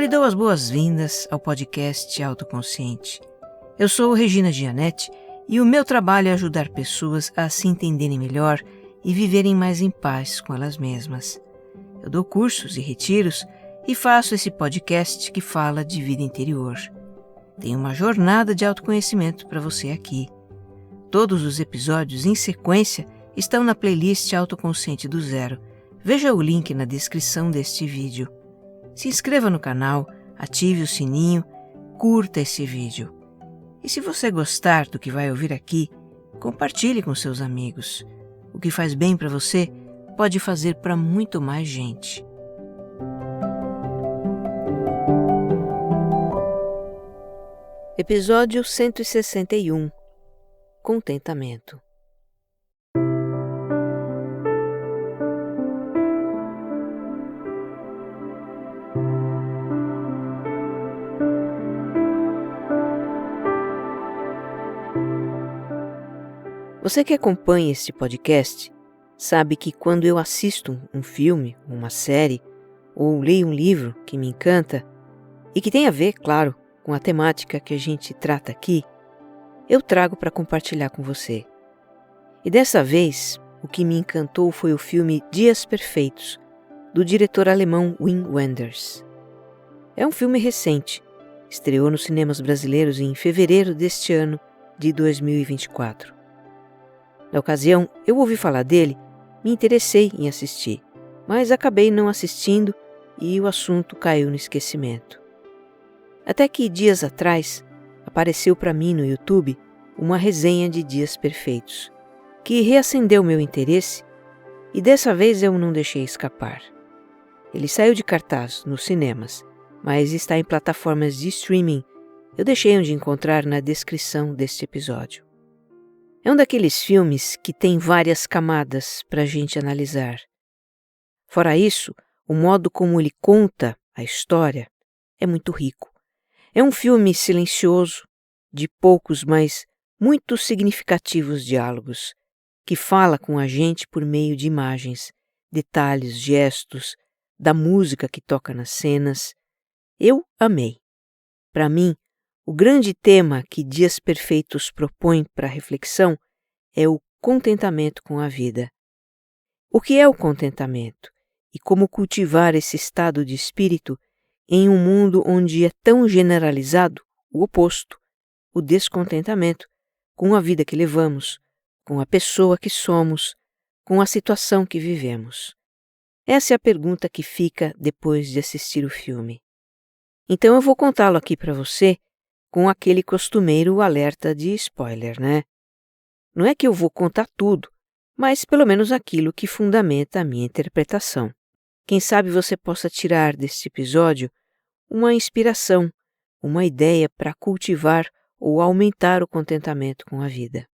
lhe dou as boas-vindas ao podcast Autoconsciente. Eu sou Regina Gianetti e o meu trabalho é ajudar pessoas a se entenderem melhor e viverem mais em paz com elas mesmas. Eu dou cursos e retiros e faço esse podcast que fala de vida interior. Tem uma jornada de autoconhecimento para você aqui. Todos os episódios em sequência estão na playlist Autoconsciente do Zero. Veja o link na descrição deste vídeo. Se inscreva no canal, ative o sininho, curta esse vídeo. E se você gostar do que vai ouvir aqui, compartilhe com seus amigos. O que faz bem para você pode fazer para muito mais gente. Episódio 161. Contentamento. Você que acompanha este podcast sabe que quando eu assisto um filme, uma série ou leio um livro que me encanta e que tem a ver, claro, com a temática que a gente trata aqui, eu trago para compartilhar com você. E dessa vez, o que me encantou foi o filme Dias Perfeitos, do diretor alemão Wim Wenders. É um filme recente, estreou nos cinemas brasileiros em fevereiro deste ano de 2024. Na ocasião, eu ouvi falar dele, me interessei em assistir, mas acabei não assistindo e o assunto caiu no esquecimento. Até que dias atrás, apareceu para mim no YouTube uma resenha de Dias Perfeitos, que reacendeu meu interesse e dessa vez eu não deixei escapar. Ele saiu de cartaz nos cinemas, mas está em plataformas de streaming. Eu deixei onde encontrar na descrição deste episódio. É um daqueles filmes que tem várias camadas para a gente analisar. Fora isso, o modo como ele conta a história é muito rico. É um filme silencioso, de poucos, mas muito significativos diálogos, que fala com a gente por meio de imagens, detalhes, gestos, da música que toca nas cenas. Eu amei. Para mim, o grande tema que Dias Perfeitos propõe para reflexão é o contentamento com a vida. O que é o contentamento e como cultivar esse estado de espírito em um mundo onde é tão generalizado o oposto, o descontentamento com a vida que levamos, com a pessoa que somos, com a situação que vivemos? Essa é a pergunta que fica depois de assistir o filme. Então eu vou contá-lo aqui para você com aquele costumeiro alerta de spoiler, né? Não é que eu vou contar tudo, mas pelo menos aquilo que fundamenta a minha interpretação. Quem sabe você possa tirar deste episódio uma inspiração, uma ideia para cultivar ou aumentar o contentamento com a vida.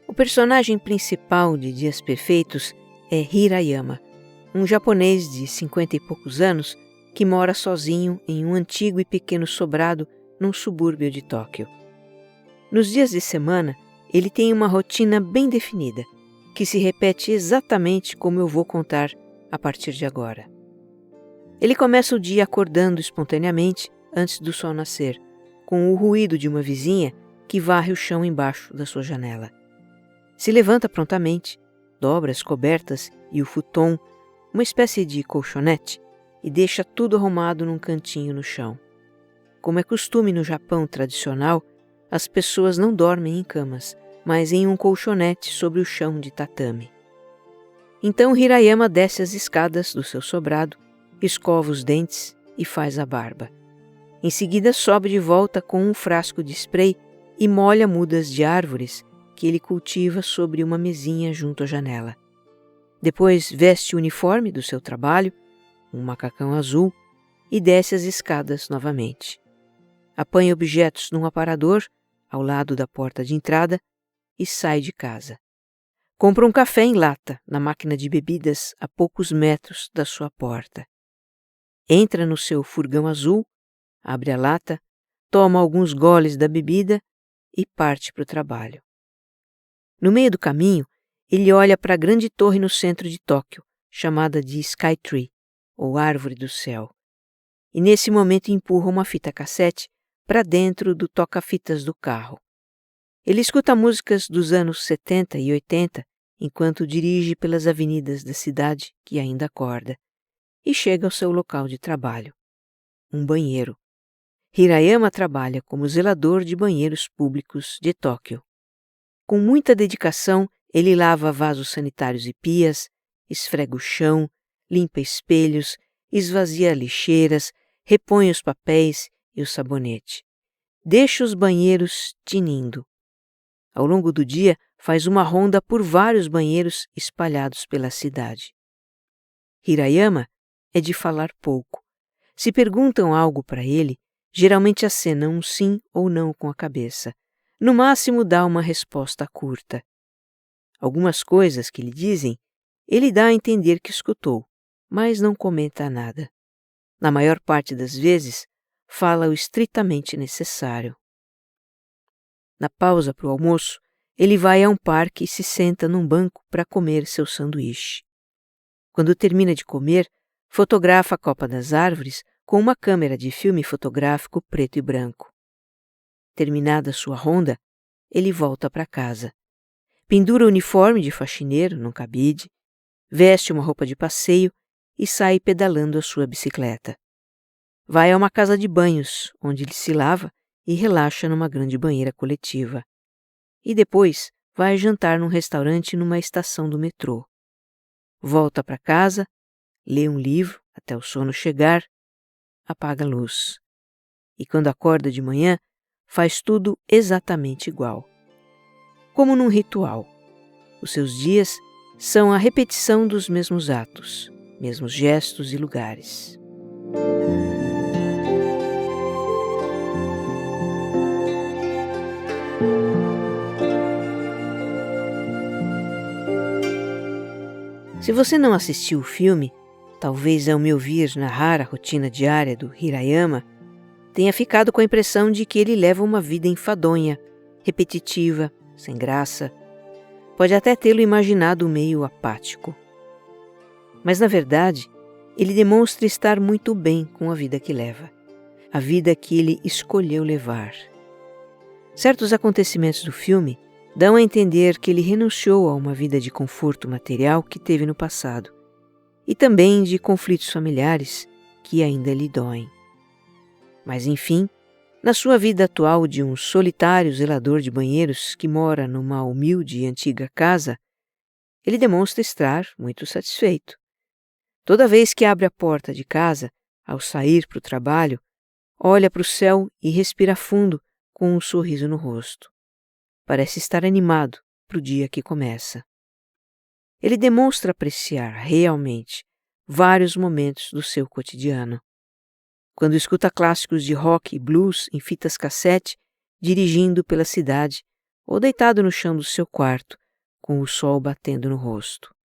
O personagem principal de Dias Perfeitos é Hirayama, um japonês de 50 e poucos anos que mora sozinho em um antigo e pequeno sobrado num subúrbio de Tóquio. Nos dias de semana, ele tem uma rotina bem definida, que se repete exatamente como eu vou contar a partir de agora. Ele começa o dia acordando espontaneamente antes do sol nascer, com o ruído de uma vizinha que varre o chão embaixo da sua janela. Se levanta prontamente, dobra as cobertas e o futon, uma espécie de colchonete, e deixa tudo arrumado num cantinho no chão. Como é costume no Japão tradicional, as pessoas não dormem em camas, mas em um colchonete sobre o chão de tatame. Então Hirayama desce as escadas do seu sobrado, escova os dentes e faz a barba. Em seguida sobe de volta com um frasco de spray e molha mudas de árvores que ele cultiva sobre uma mesinha junto à janela. Depois veste o uniforme do seu trabalho, um macacão azul, e desce as escadas novamente. Apanha objetos num aparador, ao lado da porta de entrada, e sai de casa. Compra um café em lata na máquina de bebidas a poucos metros da sua porta. Entra no seu furgão azul, abre a lata, toma alguns goles da bebida e parte para o trabalho. No meio do caminho, ele olha para a grande torre no centro de Tóquio, chamada de Skytree, ou Árvore do Céu, e nesse momento empurra uma fita cassete para dentro do toca-fitas do carro. Ele escuta músicas dos anos 70 e 80 enquanto dirige pelas avenidas da cidade que ainda acorda, e chega ao seu local de trabalho, um banheiro. Hirayama trabalha como zelador de banheiros públicos de Tóquio. Com muita dedicação, ele lava vasos sanitários e pias, esfrega o chão, limpa espelhos, esvazia lixeiras, repõe os papéis e o sabonete. Deixa os banheiros tinindo. Ao longo do dia, faz uma ronda por vários banheiros espalhados pela cidade. Hirayama é de falar pouco. Se perguntam algo para ele, geralmente acena um sim ou não com a cabeça. No máximo dá uma resposta curta. Algumas coisas que lhe dizem, ele dá a entender que escutou, mas não comenta nada. Na maior parte das vezes, fala o estritamente necessário. Na pausa para o almoço, ele vai a um parque e se senta num banco para comer seu sanduíche. Quando termina de comer, fotografa a copa das árvores com uma câmera de filme fotográfico preto e branco. Terminada sua ronda, ele volta para casa. Pendura o uniforme de faxineiro num cabide, veste uma roupa de passeio e sai pedalando a sua bicicleta. Vai a uma casa de banhos, onde ele se lava e relaxa numa grande banheira coletiva. E depois vai jantar num restaurante numa estação do metrô. Volta para casa, lê um livro até o sono chegar, apaga a luz. E quando acorda de manhã, faz tudo exatamente igual. Como num ritual. Os seus dias são a repetição dos mesmos atos, mesmos gestos e lugares. Se você não assistiu o filme, talvez ao me ouvir narrar a rotina diária do Hirayama, tenha ficado com a impressão de que ele leva uma vida enfadonha, repetitiva, sem graça. Pode até tê-lo imaginado meio apático. Mas, na verdade, ele demonstra estar muito bem com a vida que leva, a vida que ele escolheu levar. Certos acontecimentos do filme dão a entender que ele renunciou a uma vida de conforto material que teve no passado, e também de conflitos familiares que ainda lhe doem. Mas, enfim, na sua vida atual de um solitário zelador de banheiros que mora numa humilde e antiga casa, ele demonstra estar muito satisfeito. Toda vez que abre a porta de casa, ao sair para o trabalho, olha para o céu e respira fundo com um sorriso no rosto. Parece estar animado para o dia que começa. Ele demonstra apreciar realmente vários momentos do seu cotidiano. Quando escuta clássicos de rock e blues em fitas cassete, dirigindo pela cidade ou deitado no chão do seu quarto, com o sol batendo no rosto.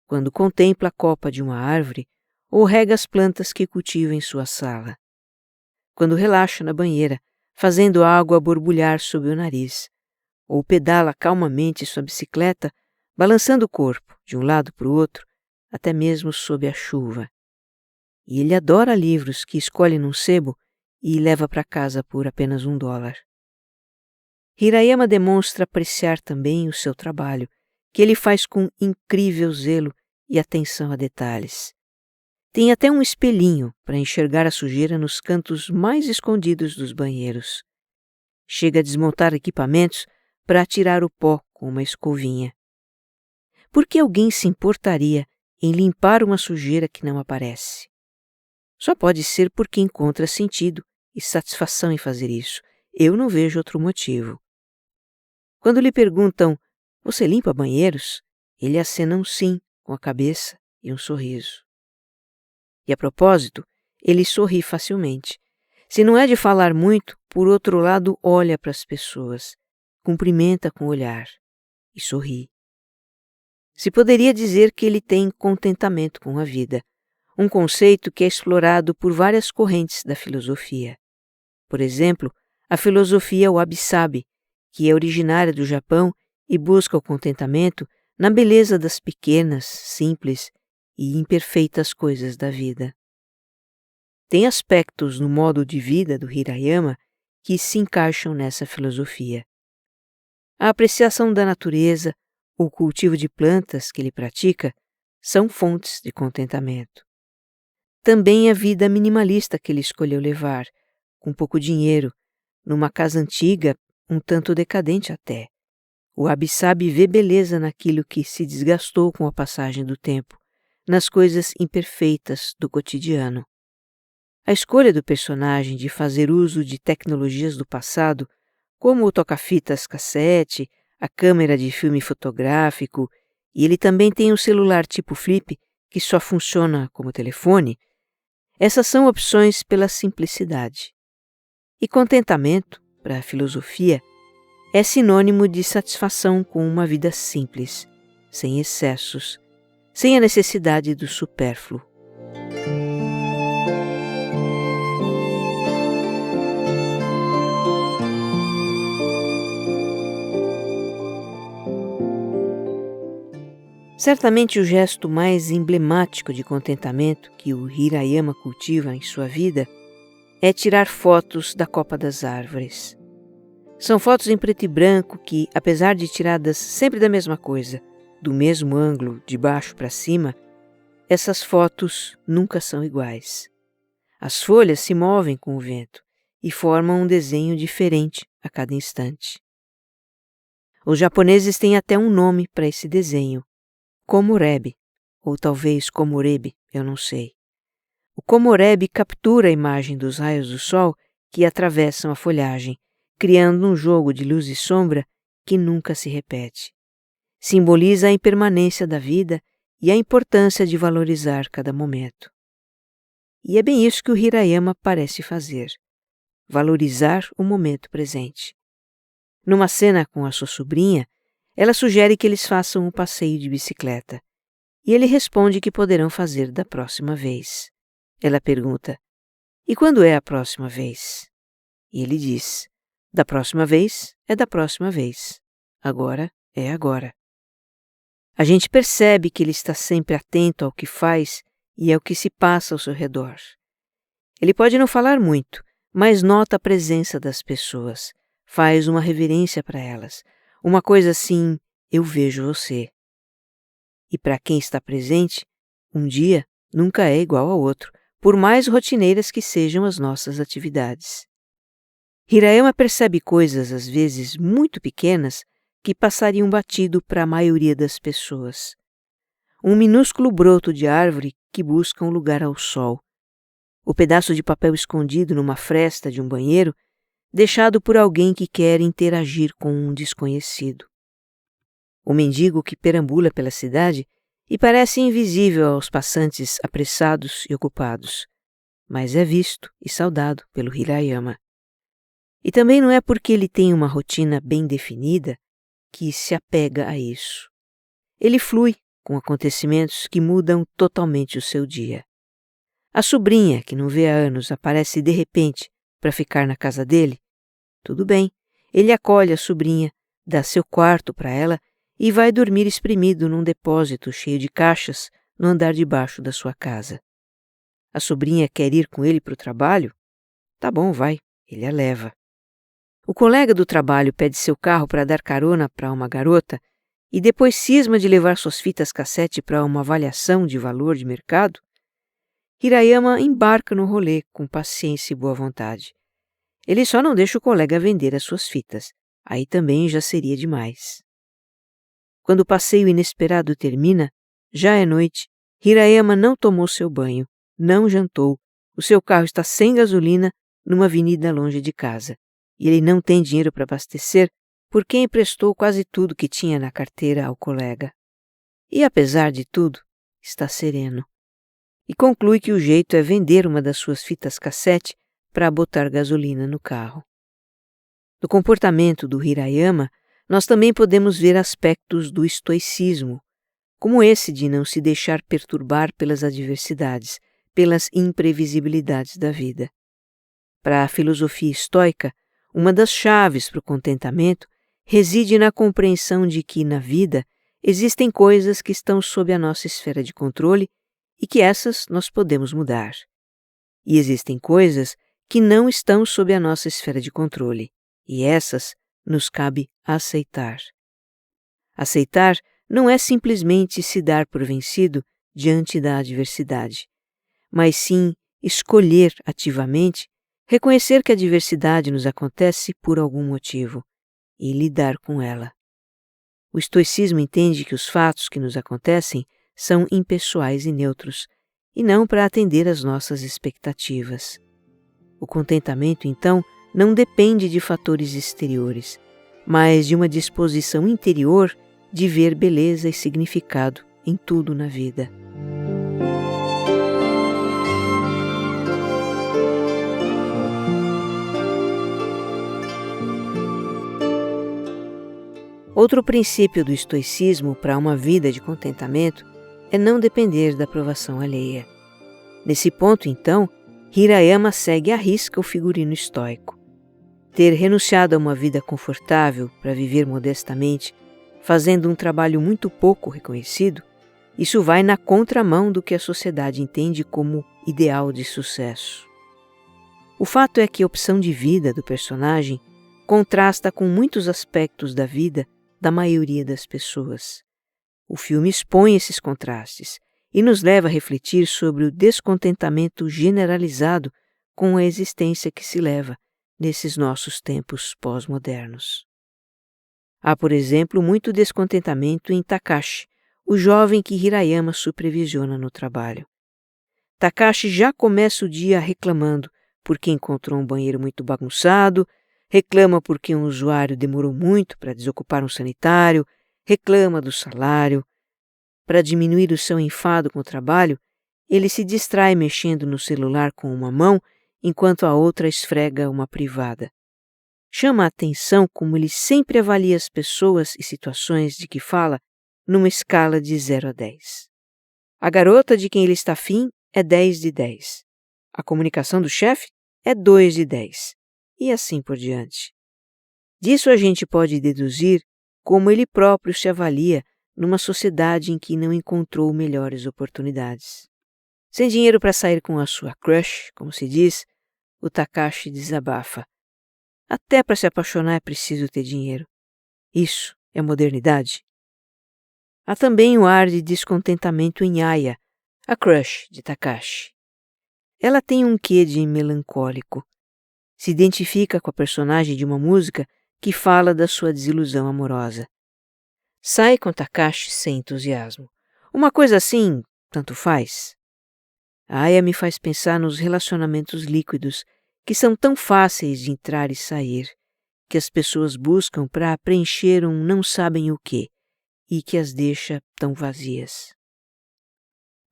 Quando contempla a copa de uma árvore ou rega as plantas que cultiva em sua sala. Quando relaxa na banheira, fazendo a água borbulhar sob o nariz, ou pedala calmamente sua bicicleta, balançando o corpo de um lado para o outro, até mesmo sob a chuva. E ele adora livros que escolhe num sebo e leva para casa por apenas $1. Hirayama demonstra apreciar também o seu trabalho, que ele faz com incrível zelo e atenção a detalhes. Tem até um espelhinho para enxergar a sujeira nos cantos mais escondidos dos banheiros. Chega a desmontar equipamentos para tirar o pó com uma escovinha. Por que alguém se importaria em limpar uma sujeira que não aparece? Só pode ser porque encontra sentido e satisfação em fazer isso. Eu não vejo outro motivo. Quando lhe perguntam, você limpa banheiros? Ele acena um sim com a cabeça e um sorriso. E a propósito, ele sorri facilmente. Se não é de falar muito, por outro lado, olha para as pessoas, cumprimenta com o olhar e sorri. Se poderia dizer que ele tem contentamento com a vida, um conceito que é explorado por várias correntes da filosofia. Por exemplo, a filosofia Wabi-Sabi, que é originária do Japão e busca o contentamento na beleza das pequenas, simples e imperfeitas coisas da vida. Tem aspectos no modo de vida do Hirayama que se encaixam nessa filosofia. A apreciação da natureza, o cultivo de plantas que ele pratica, são fontes de contentamento. Também a vida minimalista que ele escolheu levar, com pouco dinheiro, numa casa antiga, um tanto decadente até. O Wabi-Sabi vê beleza naquilo que se desgastou com a passagem do tempo, nas coisas imperfeitas do cotidiano. A escolha do personagem de fazer uso de tecnologias do passado, como o toca-fitas cassete, a câmera de filme fotográfico, e ele também tem um celular tipo flip que só funciona como telefone, essas são opções pela simplicidade. E contentamento, para a filosofia, é sinônimo de satisfação com uma vida simples, sem excessos, sem a necessidade do supérfluo. Certamente o gesto mais emblemático de contentamento que o Hirayama cultiva em sua vida é tirar fotos da copa das árvores. São fotos em preto e branco que, apesar de tiradas sempre da mesma coisa, do mesmo ângulo, de baixo para cima, essas fotos nunca são iguais. As folhas se movem com o vento e formam um desenho diferente a cada instante. Os japoneses têm até um nome para esse desenho: komorebi, ou talvez komorebi, eu não sei. O komorebi captura a imagem dos raios do sol que atravessam a folhagem, criando um jogo de luz e sombra que nunca se repete. Simboliza a impermanência da vida e a importância de valorizar cada momento. E é bem isso que o Hirayama parece fazer: valorizar o momento presente. Numa cena com a sua sobrinha, ela sugere que eles façam um passeio de bicicleta, e ele responde que poderão fazer da próxima vez. Ela pergunta: "E quando é a próxima vez?" E ele diz: "Da próxima vez é da próxima vez. Agora é agora." A gente percebe que ele está sempre atento ao que faz e ao que se passa ao seu redor. Ele pode não falar muito, mas nota a presença das pessoas, faz uma reverência para elas, uma coisa assim: "Eu vejo você." E para quem está presente, um dia nunca é igual ao outro, por mais rotineiras que sejam as nossas atividades. Hirayama percebe coisas, às vezes muito pequenas, que passariam batido para a maioria das pessoas. Um minúsculo broto de árvore que busca um lugar ao sol. O pedaço de papel escondido numa fresta de um banheiro, deixado por alguém que quer interagir com um desconhecido. O mendigo que perambula pela cidade e parece invisível aos passantes apressados e ocupados, mas é visto e saudado pelo Hirayama. E também não é porque ele tem uma rotina bem definida que se apega a isso. Ele flui com acontecimentos que mudam totalmente o seu dia. A sobrinha, que não vê há anos, aparece de repente para ficar na casa dele. Tudo bem, ele acolhe a sobrinha, dá seu quarto para ela e vai dormir espremido num depósito cheio de caixas no andar de baixo da sua casa. A sobrinha quer ir com ele para o trabalho? Tá bom, vai, ele a leva. O colega do trabalho pede seu carro para dar carona para uma garota e depois cisma de levar suas fitas cassete para uma avaliação de valor de mercado? Hirayama embarca no rolê com paciência e boa vontade. Ele só não deixa o colega vender as suas fitas. Aí também já seria demais. Quando o passeio inesperado termina, já é noite, Hirayama não tomou seu banho, não jantou, o seu carro está sem gasolina numa avenida longe de casa, e ele não tem dinheiro para abastecer porque emprestou quase tudo que tinha na carteira ao colega. E apesar de tudo, está sereno. E conclui que o jeito é vender uma das suas fitas cassete para botar gasolina no carro. No comportamento do Hirayama, nós também podemos ver aspectos do estoicismo, como esse de não se deixar perturbar pelas adversidades, pelas imprevisibilidades da vida. Para a filosofia estoica, uma das chaves para o contentamento reside na compreensão de que, na vida, existem coisas que estão sob a nossa esfera de controle e que essas nós podemos mudar. E existem coisas que não estão sob a nossa esfera de controle, e essas nos cabe aceitar. Aceitar não é simplesmente se dar por vencido diante da adversidade, mas sim escolher ativamente reconhecer que a adversidade nos acontece por algum motivo e lidar com ela. O estoicismo entende que os fatos que nos acontecem são impessoais e neutros, e não para atender às nossas expectativas. O contentamento, então, não depende de fatores exteriores, mas de uma disposição interior de ver beleza e significado em tudo na vida. Outro princípio do estoicismo para uma vida de contentamento é não depender da aprovação alheia. Nesse ponto, então, Hirayama segue à risca o figurino estoico. Ter renunciado a uma vida confortável para viver modestamente, fazendo um trabalho muito pouco reconhecido, isso vai na contramão do que a sociedade entende como ideal de sucesso. O fato é que a opção de vida do personagem contrasta com muitos aspectos da vida da maioria das pessoas. O filme expõe esses contrastes e nos leva a refletir sobre o descontentamento generalizado com a existência que se leva nesses nossos tempos pós-modernos. Há, por exemplo, muito descontentamento em Takashi, o jovem que Hirayama supervisiona no trabalho. Takashi já começa o dia reclamando porque encontrou um banheiro muito bagunçado, reclama porque um usuário demorou muito para desocupar um sanitário, reclama do salário. Para diminuir o seu enfado com o trabalho, ele se distrai mexendo no celular com uma mão enquanto a outra esfrega uma privada. Chama a atenção como ele sempre avalia as pessoas e situações de que fala numa escala de 0 a 10. A garota de quem ele está afim é 10 de 10. A comunicação do chefe é 2 de 10. E assim por diante. Disso a gente pode deduzir como ele próprio se avalia numa sociedade em que não encontrou melhores oportunidades. Sem dinheiro para sair com a sua crush, como se diz, o Takashi desabafa. Até para se apaixonar é preciso ter dinheiro. Isso é modernidade. Há também o ar de descontentamento em Aya, a crush de Takashi. Ela tem um quê de melancólico. Se identifica com a personagem de uma música que fala da sua desilusão amorosa. Sai com Takashi sem entusiasmo. Uma coisa assim, tanto faz. A Aya me faz pensar nos relacionamentos líquidos que são tão fáceis de entrar e sair, que as pessoas buscam para preencher um não sabem o quê e que as deixa tão vazias.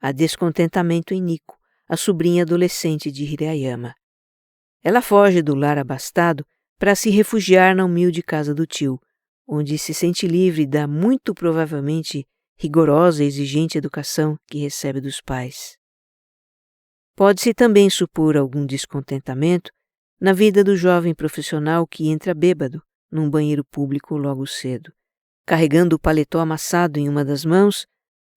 Há descontentamento em Nico, a sobrinha adolescente de Hirayama. Ela foge do lar abastado para se refugiar na humilde casa do tio, onde se sente livre da muito provavelmente rigorosa e exigente educação que recebe dos pais. Pode-se também supor algum descontentamento na vida do jovem profissional que entra bêbado num banheiro público logo cedo, carregando o paletó amassado em uma das mãos,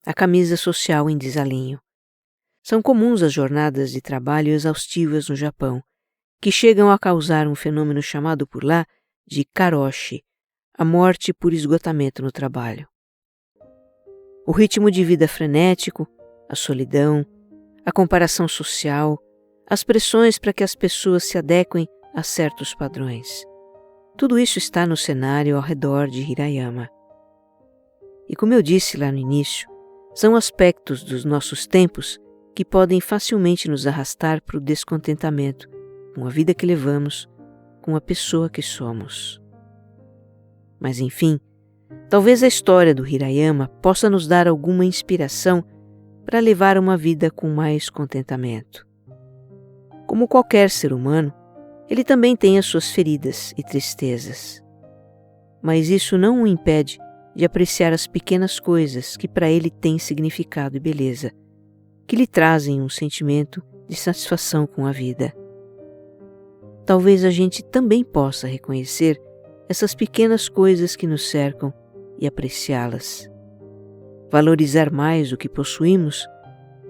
a camisa social em desalinho. São comuns as jornadas de trabalho exaustivas no Japão, que chegam a causar um fenômeno chamado por lá de karoshi, a morte por esgotamento no trabalho. O ritmo de vida frenético, a solidão, a comparação social, as pressões para que as pessoas se adequem a certos padrões. Tudo isso está no cenário ao redor de Hirayama. E como eu disse lá no início, são aspectos dos nossos tempos que podem facilmente nos arrastar para o descontentamento com a vida que levamos, com a pessoa que somos. Mas enfim, talvez a história do Hirayama possa nos dar alguma inspiração para levar uma vida com mais contentamento. Como qualquer ser humano, ele também tem as suas feridas e tristezas. Mas isso não o impede de apreciar as pequenas coisas que para ele têm significado e beleza, que lhe trazem um sentimento de satisfação com a vida. Talvez a gente também possa reconhecer essas pequenas coisas que nos cercam e apreciá-las. Valorizar mais o que possuímos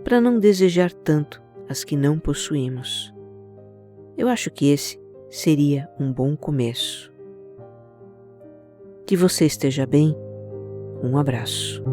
para não desejar tanto as que não possuímos. Eu acho que esse seria um bom começo. Que você esteja bem. Um abraço.